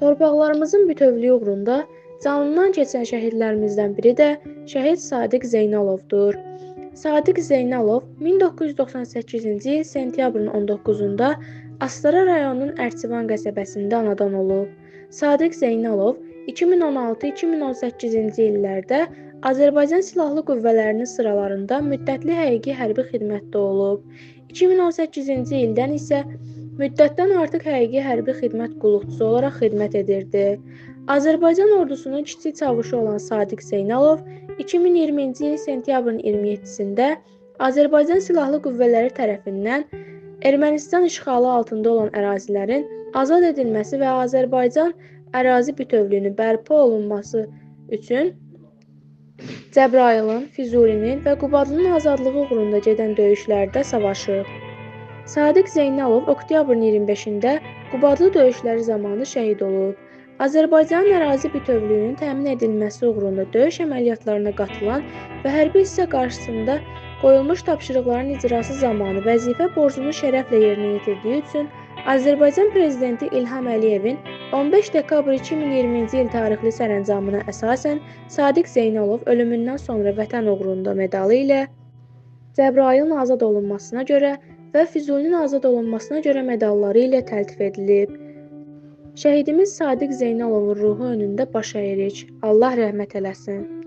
Torpaqlarımızın bütövlüyü uğrunda canından keçən şəhidlərimizdən biri də şəhid Sadiq Zeynalovdur. Sadiq Zeynalov 1998-ci il sentyabrın 19-da Astara rayonunun Ərçivan qəsəbəsində anadan olub. Sadiq Zeynalov 2016-2018-ci illərdə Azərbaycan Silahlı Qüvvələrinin sıralarında müddətli həqiqi hərbi xidmətdə olub. 2018-ci ildən isə müddətdən artıq həqiqi hərbi xidmət qulluqçusu olaraq xidmət edirdi. Azərbaycan ordusunun kiçik çavuşu olan Sadiq Zeynalov 2020-ci il sentyabrın 27-sində Azərbaycan Silahlı Qüvvələri tərəfindən Ermənistan işğalı altında olan ərazilərin azad edilməsi və Azərbaycan ərazi bütövlüyünün bərpa olunması üçün Cəbrayılın, Füzulinin və Qubadlının azadlığı uğrunda gedən döyüşlərdə savaşıb. Sadiq Zeynalov oktyabrın 25-də Qubadlı döyüşləri zamanı şəhid olub. Azərbaycanın ərazi bütövlüyünün təmin edilməsi uğrunda döyüş əməliyyatlarına qatılan və hərbi hissə qarşısında qoyulmuş tapşırıqların icrası zamanı vəzifə borcunu şərəflə yerinə yetirdiyi üçün Azərbaycan Prezidenti İlham Əliyevin 15 dekabr 2020-ci il tarixli sərəncamına əsasən Sadiq Zeynalov ölümündən sonra Vətən uğrunda medalı ilə Cəbrayılın azad olunmasına görə və Füzulinin azad olunmasına görə medalları ilə təltif edilib. Şəhidimiz Sadiq Zeynalovun ruhu önündə baş əyirik. Allah rəhmət eləsin.